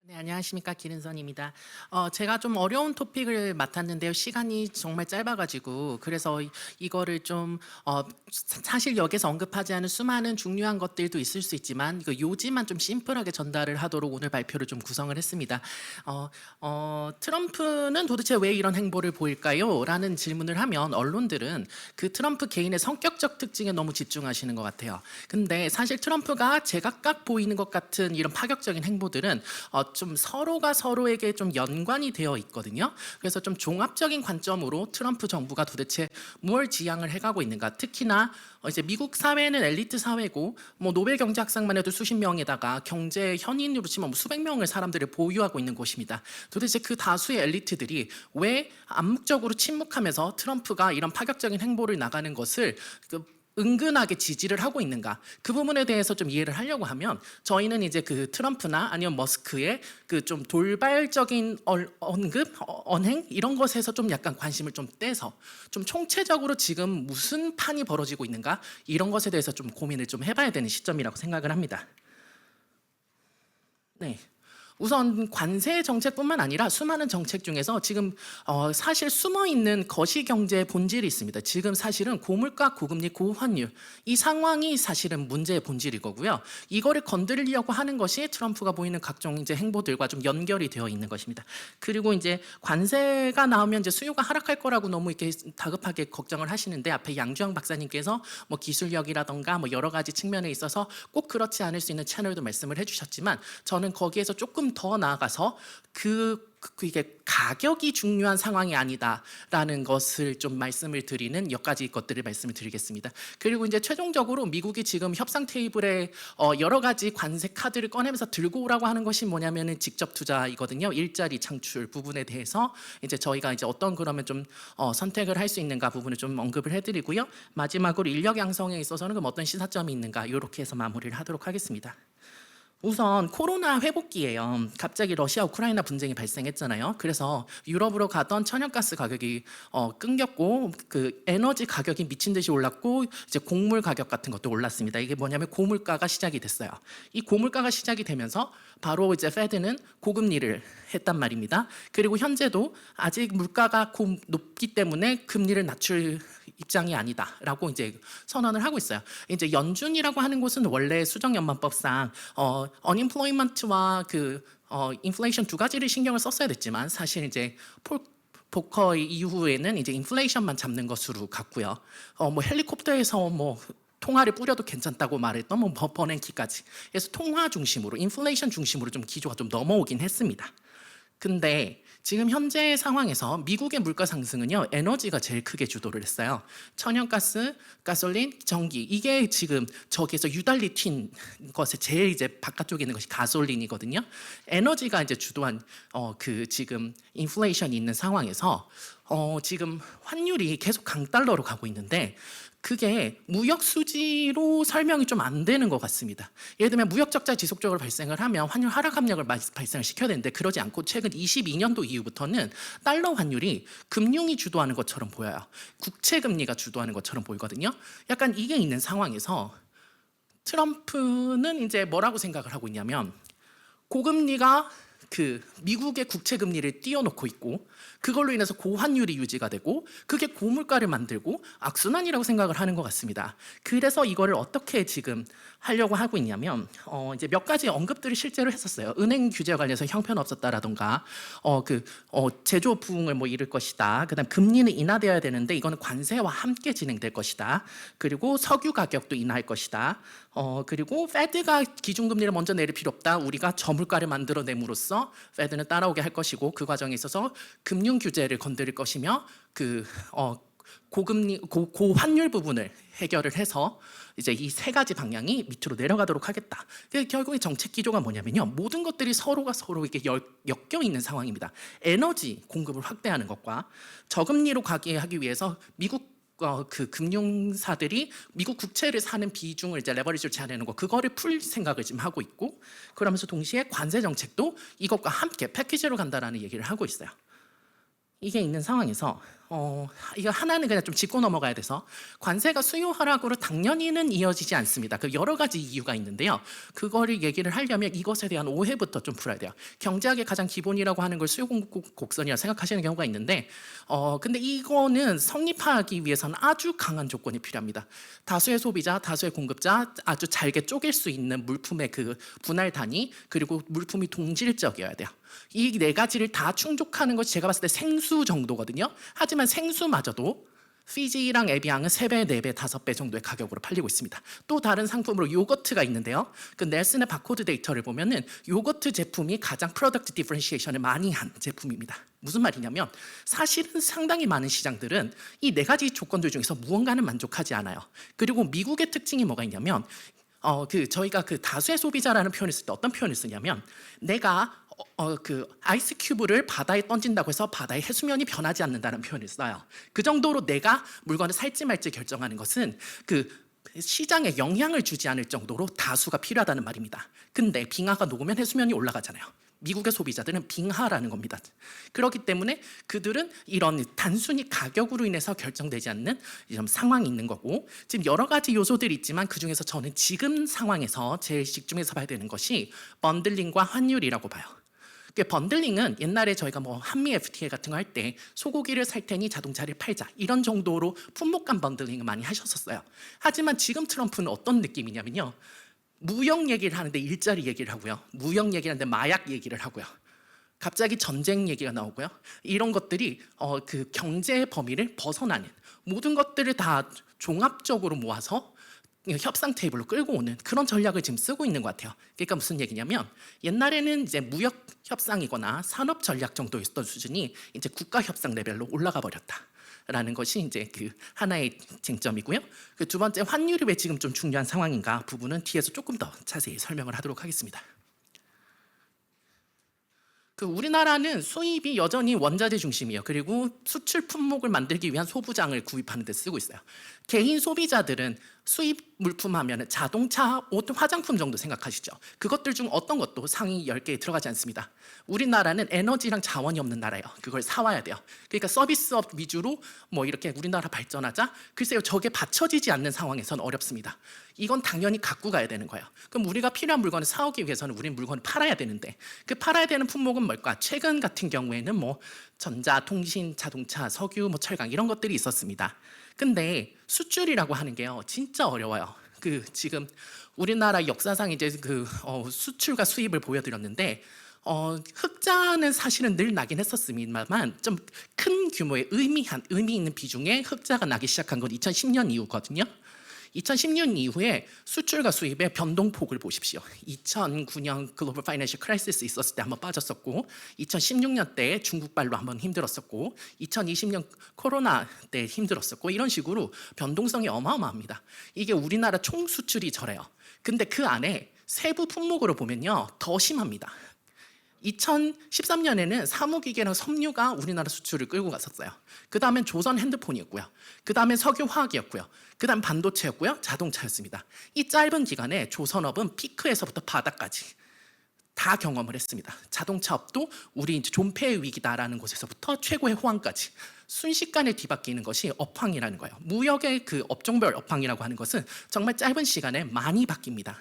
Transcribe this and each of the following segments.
네, 안녕하십니까. 기른선입니다. 제가 좀 어려운 토픽을 맡았는데요. 시간이 정말 짧아가지고 그래서 이거를 좀 사실 여기서 언급하지 않은 수많은 중요한 것들도 있을 수 있지만 이거 요지만 좀 심플하게 전달을 하도록 오늘 발표를 좀 구성을 했습니다. 트럼프는 도대체 왜 이런 행보를 보일까요? 라는 질문을 하면 언론들은 그 트럼프 개인의 성격적 특징에 너무 집중하시는 것 같아요. 근데 사실 트럼프가 제각각 보이는 것 같은 이런 파격적인 행보들은 좀 서로가 서로에게 좀 연관이 되어 있거든요. 그래서 좀 종합적인 관점으로 트럼프 정부가 도대체 뭘 지향을 해가고 있는가. 특히나 이제 미국 사회는 엘리트 사회고 뭐 노벨 경제학상만 해도 수십 명에다가 경제 현인으로 치면 뭐 수백 명의 사람들을 보유하고 있는 곳입니다. 도대체 그 다수의 엘리트들이 왜 암묵적으로 침묵하면서 트럼프가 이런 파격적인 행보를 나가는 것을 은근하게 지지를 하고 있는가, 그 부분에 대해서 좀 이해를 하려고 하면 저희는 이제 그 트럼프나 아니면 머스크의 그 좀 돌발적인 언급, 언행 이런 것에서 좀 약간 관심을 좀 떼서 좀 총체적으로 지금 무슨 판이 벌어지고 있는가 이런 것에 대해서 좀 고민을 좀 해봐야 되는 시점이라고 생각을 합니다. 네. 우선 관세 정책뿐만 아니라 수많은 정책 중에서 지금 사실 숨어있는 거시경제의 본질이 있습니다. 지금 사실은 고물가, 고금리, 고환율 이 상황이 사실은 문제의 본질이거고요. 이거를 건드리려고 하는 것이 트럼프가 보이는 각종 이제 행보들과 좀 연결이 되어 있는 것입니다. 그리고 이제 관세가 나오면 이제 수요가 하락할 거라고 너무 이렇게 다급하게 걱정을 하시는데 앞에 양주영 박사님께서 뭐 기술력이라던가 뭐 여러 가지 측면에 있어서 꼭 그렇지 않을 수 있는 채널도 말씀을 해주셨지만 저는 거기에서 조금 더 나아가서 이게 가격이 중요한 상황이 아니다라는 것을 좀 말씀을 드리는 몇 가지 것들을 말씀을 드리겠습니다. 그리고 이제 최종적으로 미국이 지금 협상 테이블에 여러 가지 관세 카드를 꺼내면서 들고 오라고 하는 것이 뭐냐면은 직접 투자이거든요. 일자리 창출 부분에 대해서 이제 저희가 이제 어떤 그러면 좀 선택을 할 수 있는가 부분을 좀 언급을 해드리고요. 마지막으로 인력 양성에 있어서는 그럼 어떤 시사점이 있는가 이렇게 해서 마무리를 하도록 하겠습니다. 우선 코로나 회복기예요. 갑자기 러시아 우크라이나 분쟁이 발생했잖아요. 그래서 유럽으로 가던 천연가스 가격이 끊겼고 그 에너지 가격이 미친 듯이 올랐고 이제 곡물 가격 같은 것도 올랐습니다. 이게 뭐냐면 고물가가 시작이 됐어요. 이 고물가가 시작이 되면서 바로 이제 페드는 고금리를 했단 말입니다. 그리고 현재도 아직 물가가 높기 때문에 금리를 낮출 입장이 아니다라고 이제 선언을 하고 있어요. 이제 연준이라고 하는 곳은 원래 수정연만법상 unemployment와 인플레이션 두 가지를 신경을 썼어야 됐지만 사실 이제 보커 이후에는 이제 인플레이션만 잡는 것으로 갔고요. 뭐 헬리콥터에서 뭐 통화를 뿌려도 괜찮다고 말했던 뭐 버냉키까지. 그래서 통화 중심으로 인플레이션 중심으로 좀 기조가 좀 넘어오긴 했습니다. 근데 지금 현재 상황에서 미국의 물가 상승은요, 에너지가 제일 크게 주도를 했어요. 천연가스, 가솔린, 전기 이게 지금 저기에서 유달리 튄 것에 제일 이제 바깥쪽에 있는 것이 가솔린이거든요. 에너지가 이제 주도한 지금 인플레이션이 있는 상황에서 지금 환율이 계속 강달러로 가고 있는데 그게 무역 수지로 설명이 좀 안 되는 것 같습니다. 예를 들면 무역 적자 지속적으로 발생을 하면 환율 하락 압력을 발생을 시켜야 되는데 그러지 않고 최근 22년도 이후부터는 달러 환율이 금융이 주도하는 것처럼 보여요. 국채 금리가 주도하는 것처럼 보이거든요. 약간 이게 있는 상황에서 트럼프는 이제 뭐라고 생각을 하고 있냐면 고금리가 미국의 국채 금리를 띄워놓고 있고 그걸로 인해서 고환율이 유지가 되고 그게 고물가를 만들고 악순환이라고 생각을 하는 것 같습니다. 그래서 이거를 어떻게 지금 하려고 하고 있냐면 이제 몇 가지 언급들을 실제로 했었어요. 은행 규제와 관련해서 형편 없었다라던가 제조업 부흥을 뭐 이룰 것이다. 그다음 금리는 인하되어야 되는데 이거는 관세와 함께 진행될 것이다. 그리고 석유 가격도 인하할 것이다. 그리고 페드가 기준금리를 먼저 내릴 필요 없다. 우리가 저물가를 만들어냄으로써 페드는 따라오게 할 것이고 그 과정에 있어서 금융 규제를 건드릴 것이며 고금리 고환율 부분을 해결을 해서 이제 이 세 가지 방향이 밑으로 내려가도록 하겠다. 결국에 정책 기조가 뭐냐면요, 모든 것들이 서로가 서로에게 엮여 있는 상황입니다. 에너지 공급을 확대하는 것과 저금리로 가게 하기 위해서 미국 금융사들이 미국 국채를 사는 비중을 이제 레버리지로 제한하는 거 그거를 풀 생각을 지금 하고 있고 그러면서 동시에 관세 정책도 이것과 함께 패키지로 간다라는 얘기를 하고 있어요. 이게 있는 상황에서 이거 하나는 그냥 좀 짚고 넘어가야 돼서 관세가 수요 하락으로 당연히는 이어지지 않습니다. 그 여러 가지 이유가 있는데요. 그거를 얘기를 하려면 이것에 대한 오해부터 좀 풀어야 돼요. 경제학의 가장 기본이라고 하는 걸 수요 공급 곡선이라 생각하시는 경우가 있는데 근데 이거는 성립하기 위해서는 아주 강한 조건이 필요합니다. 다수의 소비자, 다수의 공급자, 아주 잘게 쪼갤 수 있는 물품의 그 분할 단위, 그리고 물품이 동질적이어야 돼요. 이 네 가지를 다 충족하는 것이 제가 봤을 때 생수 정도거든요. 하지만 생수마저도 피지랑 에비앙은 3배, 4배, 5배 정도의 가격으로 팔리고 있습니다. 또 다른 상품으로 요거트가 있는데요. 그 넬슨의 바코드 데이터를 보면은 요거트 제품이 가장 프로덕트 디퍼런시에이션을 많이 한 제품입니다. 무슨 말이냐면 사실은 상당히 많은 시장들은 이 네 가지 조건들 중에서 무언가는 만족하지 않아요. 그리고 미국의 특징이 뭐가 있냐면 저희가 그 다수의 소비자라는 표현을 쓸 때 어떤 표현을 쓰냐면 내가 그 아이스 큐브를 바다에 던진다고 해서 바다의 해수면이 변하지 않는다는 표현을 써요. 그 정도로 내가 물건을 살지 말지 결정하는 것은 그 시장에 영향을 주지 않을 정도로 다수가 필요하다는 말입니다. 근데 빙하가 녹으면 해수면이 올라가잖아요. 미국의 소비자들은 빙하라는 겁니다. 그렇기 때문에 그들은 이런 단순히 가격으로 인해서 결정되지 않는 이런 상황이 있는 거고, 지금 여러 가지 요소들이 있지만 그중에서 저는 지금 상황에서 제일 집중해서 봐야 되는 것이 번들링과 환율이라고 봐요. 번들링은 옛날에 저희가 뭐 한미 FTA 같은 거 할 때 소고기를 살 테니 자동차를 팔자 이런 정도로 품목간 번들링을 많이 하셨었어요. 하지만 지금 트럼프는 어떤 느낌이냐면요. 무역 얘기를 하는데 일자리 얘기를 하고요. 무역 얘기를 하는데 마약 얘기를 하고요. 갑자기 전쟁 얘기가 나오고요. 이런 것들이 그 경제의 범위를 벗어나는 모든 것들을 다 종합적으로 모아서 협상 테이블로 끌고 오는 그런 전략을 지금 쓰고 있는 것 같아요. 그러니까 무슨 얘기냐면 옛날에는 이제 무역 협상이거나 산업 전략 정도였던 수준이 이제 국가 협상 레벨로 올라가 버렸다라는 것이 이제 그 하나의 쟁점이고요. 그 두 번째 환율이 왜 지금 좀 중요한 상황인가 부분은 뒤에서 조금 더 자세히 설명을 하도록 하겠습니다. 그 우리나라는 수입이 여전히 원자재 중심이에요. 그리고 수출 품목을 만들기 위한 소부장을 구입하는 데 쓰고 있어요. 개인 소비자들은 수입 물품 하면 자동차, 옷, 화장품 정도 생각하시죠. 그것들 중 어떤 것도 상위 10개에 들어가지 않습니다. 우리나라는 에너지랑 자원이 없는 나라예요. 그걸 사와야 돼요. 그러니까 서비스업 위주로 뭐 이렇게 우리나라 발전하자? 글쎄요, 저게 받쳐지지 않는 상황에서는 어렵습니다. 이건 당연히 갖고 가야 되는 거예요. 그럼 우리가 필요한 물건을 사오기 위해서는 우리는 물건을 팔아야 되는데 그 팔아야 되는 품목은 뭘까? 최근 같은 경우에는 뭐 전자, 통신, 자동차, 석유, 뭐 철강 이런 것들이 있었습니다. 근데 수출이라고 하는 게요 진짜 어려워요. 그 지금 우리나라 역사상 이제 그 수출과 수입을 보여드렸는데 흑자는 사실은 늘 나긴 했었습니다만 좀 큰 규모의 의미 있는 비중의 흑자가 나기 시작한 건 2010년 이후거든요. 2010년 이후에 수출과 수입의 변동폭을 보십시오. 2009년 글로벌 파이낸셜 크라이시스 있었을 때 한번 빠졌었고 2016년 때 중국발로 한번 힘들었었고 2020년 코로나 때 힘들었었고 이런 식으로 변동성이 어마어마합니다. 이게 우리나라 총 수출이 저래요. 근데 그 안에 세부 품목으로 보면요 더 심합니다. 2013년에는 사무기계랑 섬유가 우리나라 수출을 끌고 갔었어요. 그 다음엔 조선 핸드폰이었고요. 그 다음엔 석유화학이었고요. 그 다음 반도체였고요. 자동차였습니다. 이 짧은 기간에 조선업은 피크에서부터 바닥까지 다 경험을 했습니다. 자동차업도 우리 이제 존폐의 위기다라는 곳에서부터 최고의 호황까지 순식간에 뒤바뀌는 것이 업황이라는 거예요. 무역의 그 업종별 업황이라고 하는 것은 정말 짧은 시간에 많이 바뀝니다.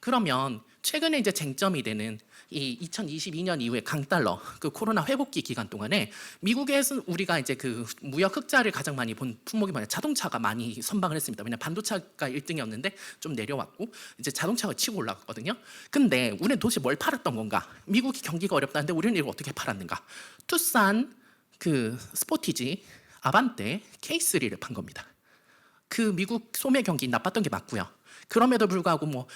그러면 최근에 이제 쟁점이 되는 이 2022년 이후에 강달러 그 코로나 회복기 기간 동안에 미국에서 우리가 이제 그 무역 흑자를 가장 많이 본 품목이 뭐냐 자동차가 많이 선방을 했습니다. 왜냐면 반도체가 1등이었는데 좀 내려왔고 이제 자동차가 치고 올라갔거든요. 근데 우리는 도대체 뭘 팔았던 건가? 미국이 경기가 어렵다는데 우리는 이걸 어떻게 팔았는가? 투싼 그 스포티지, 아반떼, K3를 판 겁니다. 그 미국 소매 경기 나빴던 게 맞고요. 그럼에도 불구하고 뭐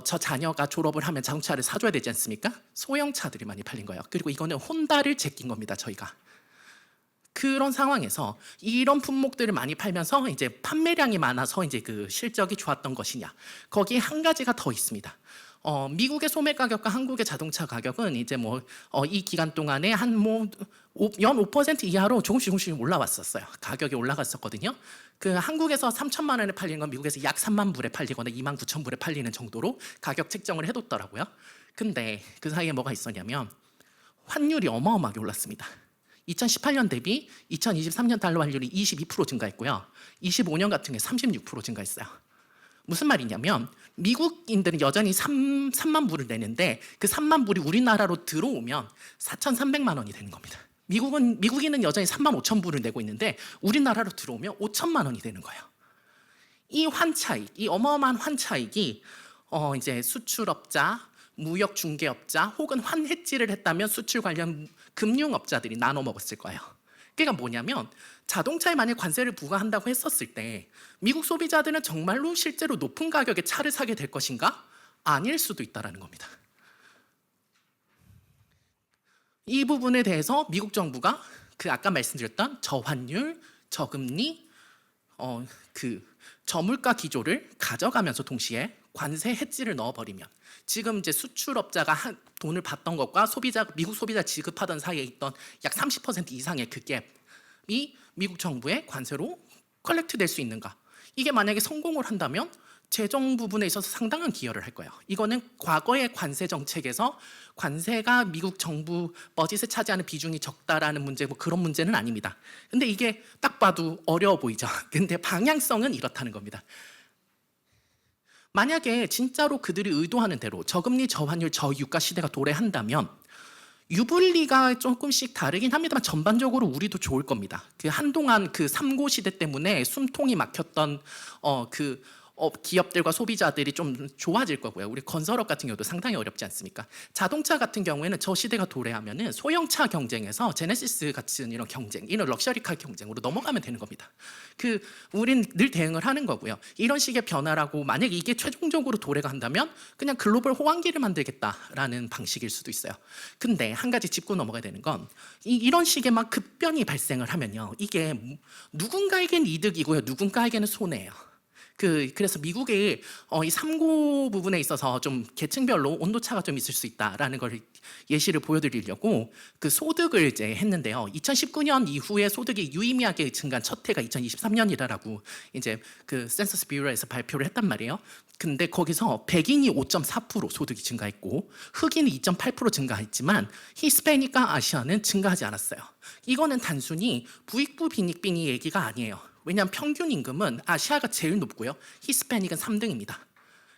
저 자녀가 졸업을 하면 자동차를 사줘야 되지 않습니까? 소형차들이 많이 팔린 거예요. 그리고 이거는 혼다를 제낀 겁니다. 저희가. 그런 상황에서 이런 품목들을 많이 팔면서 이제 판매량이 많아서 이제 그 실적이 좋았던 것이냐? 거기에 한 가지가 더 있습니다. 미국의 소매 가격과 한국의 자동차 가격은 이제 뭐 이 기간 동안에 한 뭐 연 5% 이하로 조금씩 올라왔었어요. 가격이 올라갔었거든요. 그 한국에서 3천만 원에 팔리는 건 미국에서 약 3만 불에 팔리거나 2만 9천 불에 팔리는 정도로 가격 책정을 해뒀더라고요. 근데 그 사이에 뭐가 있었냐면 환율이 어마어마하게 올랐습니다. 2018년 대비 2023년 달러 환율이 22% 증가했고요. 25년 같은 게 36% 증가했어요. 무슨 말이냐면 미국인들은 여전히 3만 불을 내는데 그 3만 불이 우리나라로 들어오면 4,300만 원이 되는 겁니다. 미국인은 여전히 3만 5천 불을 내고 있는데 우리나라로 들어오면 5천만 원이 되는 거예요. 이 환차익, 이 어마어마한 환차익이 이제 수출업자, 무역 중개업자 혹은 환해지를 했다면 수출 관련 금융업자들이 나눠 먹었을 거예요. 그러니까 뭐냐면 자동차에 만약 관세를 부과한다고 했었을 때 미국 소비자들은 정말로 실제로 높은 가격에 차를 사게 될 것인가? 아닐 수도 있다는 겁니다. 이 부분에 대해서 미국 정부가 그 아까 말씀드렸던 저환율, 저금리, 그 저물가 기조를 가져가면서 동시에 관세 해지를 넣어버리면 지금 이제 수출업자가 돈을 받던 것과 미국 소비자 지급하던 사이에 있던 약 30% 이상의 그 갭이 미국 정부의 관세로 컬렉트 될 수 있는가? 이게 만약에 성공을 한다면 재정 부분에 있어서 상당한 기여를 할 거예요. 이거는 과거의 관세 정책에서 관세가 미국 정부 버짓에 차지하는 비중이 적다라는 문제, 뭐 그런 문제는 아닙니다. 근데 이게 딱 봐도 어려워 보이죠. 근데 방향성은 이렇다는 겁니다. 만약에 진짜로 그들이 의도하는 대로 저금리, 저환율, 저유가 시대가 도래한다면 유불리가 조금씩 다르긴 합니다만 전반적으로 우리도 좋을 겁니다. 그 한동안 그 삼고 시대 때문에 숨통이 막혔던 기업들과 소비자들이 좀 좋아질 거고요. 우리 건설업 같은 경우도 상당히 어렵지 않습니까? 자동차 같은 경우에는 저 시대가 도래하면은 소형차 경쟁에서 제네시스 같은 이런 경쟁, 이런 럭셔리카 경쟁으로 넘어가면 되는 겁니다. 우린 늘 대응을 하는 거고요. 이런 식의 변화라고 만약 이게 최종적으로 도래가 한다면 그냥 글로벌 호황기를 만들겠다라는 방식일 수도 있어요. 근데 한 가지 짚고 넘어가야 되는 건 이런 식의 막 급변이 발생을 하면요. 이게 누군가에겐 이득이고요. 누군가에게는 손해예요. 그래서 미국의 이 삼고 부분에 있어서 좀 계층별로 온도차가 좀 있을 수 있다라는 걸 예시를 보여드리려고 그 소득을 이제 했는데요. 2019년 이후에 소득이 유의미하게 증가한 첫 해가 2023년이라고 이제 그 센서스 뷰러에서 발표를 했단 말이에요. 근데 거기서 백인이 5.4% 소득이 증가했고 흑인이 2.8% 증가했지만 히스패닉과 아시아는 증가하지 않았어요. 이거는 단순히 부익부 빈익빈이 얘기가 아니에요. 왜냐하면 평균 임금은 아시아가 제일 높고요. 히스패닉은 3등입니다.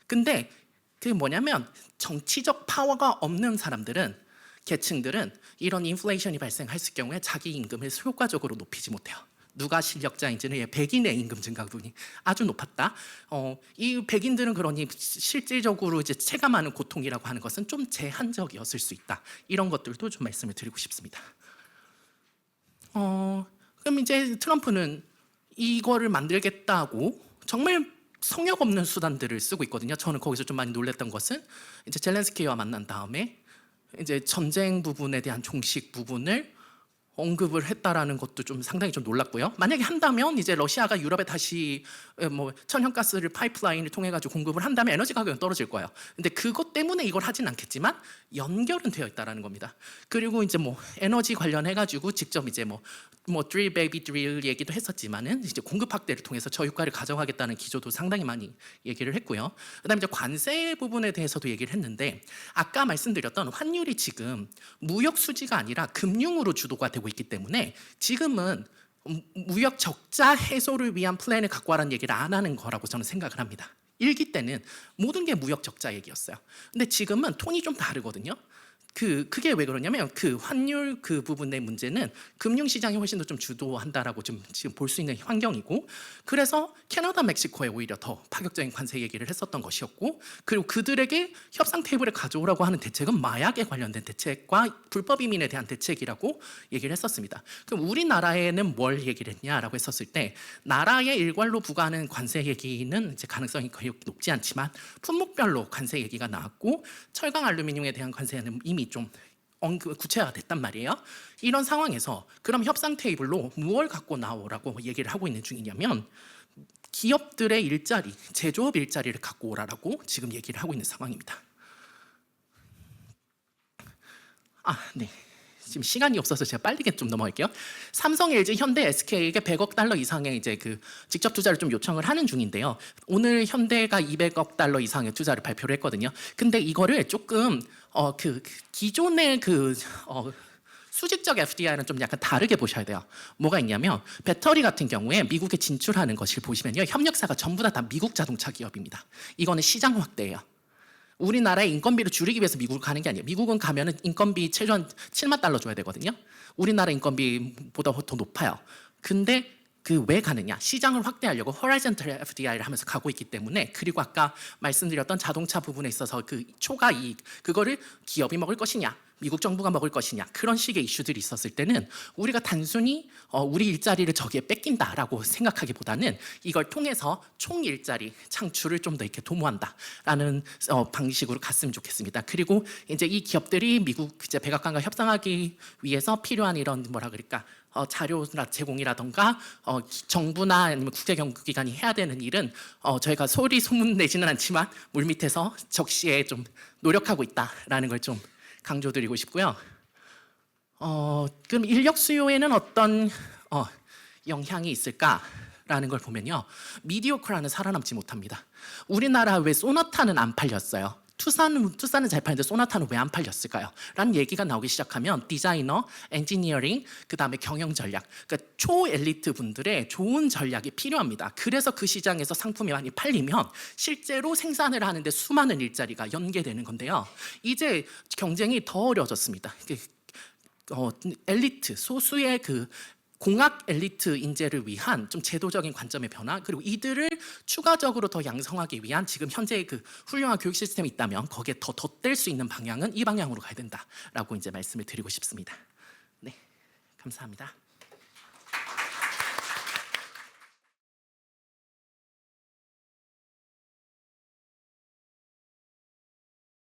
근데 그게 뭐냐면 정치적 파워가 없는 사람들은 계층들은 이런 인플레이션이 발생했을 경우에 자기 임금을 효과적으로 높이지 못해요. 누가 실력자인지는 백인의 임금 증가분이 아주 높았다. 이 백인들은 그러니 실질적으로 이제 체감하는 고통이라고 하는 것은 좀 제한적이었을 수 있다. 이런 것들도 좀 말씀을 드리고 싶습니다. 그럼 이제 트럼프는 이거를 만들겠다고 정말 성역 없는 수단들을 쓰고 있거든요. 저는 거기서 좀 많이 놀랐던 것은 이제 젤렌스키와 만난 다음에 이제 전쟁 부분에 대한 종식 부분을 언급을 했다라는 것도 좀 상당히 좀 놀랐고요. 만약에 한다면 이제 러시아가 유럽에 다시 뭐 천연가스를 파이프라인을 통해 가지고 공급을 한다면 에너지 가격은 떨어질 거예요. 근데 그것 때문에 이걸 하진 않겠지만 연결은 되어 있다라는 겁니다. 그리고 이제 뭐 에너지 관련해 가지고 직접 이제 뭐 drill baby drill 얘기도 했었지만은 이제 공급 확대를 통해서 저유가를 가져가겠다는 기조도 상당히 많이 얘기를 했고요. 그다음에 이제 관세 부분에 대해서도 얘기를 했는데 아까 말씀드렸던 환율이 지금 무역 수지가 아니라 금융으로 주도가 되고 있기 때문에 지금은 무역 적자 해소를 위한 플랜을 갖고 와라는 얘기를 안 하는 거라고 저는 생각을 합니다. 일기 때는 모든 게 무역 적자 얘기였어요. 근데 지금은 톤이 좀 다르거든요. 그게 왜 그러냐면 그 환율 그 부분의 문제는 금융시장이 훨씬 더 좀 주도한다라고 좀 지금 볼 수 있는 환경이고, 그래서 캐나다, 멕시코에 오히려 더 파격적인 관세 얘기를 했었던 것이었고, 그리고 그들에게 협상 테이블에 가져오라고 하는 대책은 마약에 관련된 대책과 불법 이민에 대한 대책이라고 얘기를 했었습니다. 그럼 우리나라에는 뭘 얘기를 했냐라고 했었을 때 나라의 일괄로 부과하는 관세 얘기는 이제 가능성이 거의 높지 않지만 품목별로 관세 얘기가 나왔고 철강 알루미늄에 대한 관세는 이미 좀 구체화가 됐단 말이에요. 이런 상황에서 그럼 협상 테이블로 무엇을 갖고 나오라고 얘기를 하고 있는 중이냐면 기업들의 일자리, 제조업 일자리를 갖고 오라라고 지금 얘기를 하고 있는 상황입니다. 네. 지금 시간이 없어서 제가 빠르게 좀 넘어갈게요. 삼성, LG, 현대, SK에게 100억 달러 이상의 이제 그 직접 투자를 좀 요청을 하는 중인데요. 오늘 현대가 200억 달러 이상의 투자를 발표를 했거든요. 근데 이거를 조금 기존의 수직적 FDI는 좀 약간 다르게 보셔야 돼요. 뭐가 있냐면 배터리 같은 경우에 미국에 진출하는 것을 보시면요. 협력사가 전부 다 미국 자동차 기업입니다. 이거는 시장 확대예요. 우리나라의 인건비를 줄이기 위해서 미국을 가는 게 아니에요. 미국은 가면은 인건비 최소한 7만 달러 줘야 되거든요. 우리나라 인건비보다 더 높아요. 근데 그 왜 가느냐? 시장을 확대하려고 horizontal FDI를 하면서 가고 있기 때문에, 그리고 아까 말씀드렸던 자동차 부분에 있어서 그 초과 이익, 그거를 기업이 먹을 것이냐, 미국 정부가 먹을 것이냐, 그런 식의 이슈들이 있었을 때는 우리가 단순히 우리 일자리를 저기에 뺏긴다라고 생각하기보다는 이걸 통해서 총 일자리 창출을 좀 더 이렇게 도모한다라는 방식으로 갔으면 좋겠습니다. 그리고 이제 이 기업들이 미국 이제 백악관과 협상하기 위해서 필요한 이런 뭐라 그럴까 자료나 제공이라던가 정부나 아니면 국제경구기관이 해야 되는 일은 저희가 소리 소문 내지는 않지만 물밑에서 적시에 좀 노력하고 있다라는 걸 좀 강조드리고 싶고요. 그럼 인력 수요에는 어떤 영향이 있을까라는 걸 보면요. 미디어크라는 살아남지 못합니다. 우리나라 왜 소나타는 안 팔렸어요? 투싼은 잘 팔리는데 소나타는 왜 안 팔렸을까요? 라는 얘기가 나오기 시작하면 디자이너, 엔지니어링, 그 다음에 경영 전략, 그러니까 초엘리트 분들의 좋은 전략이 필요합니다. 그래서 그 시장에서 상품이 많이 팔리면 실제로 생산을 하는데 수많은 일자리가 연계되는 건데요. 이제 경쟁이 더 어려워졌습니다. 엘리트, 소수의 그 공학 엘리트 인재를 위한 좀 제도적인 관점의 변화, 그리고 이들을 추가적으로 더 양성하기 위한 지금 현재의 그 훌륭한 교육 시스템이 있다면 거기에 더 덧댈 수 있는 방향은 이 방향으로 가야 된다라고 이제 말씀을 드리고 싶습니다. 네, 감사합니다.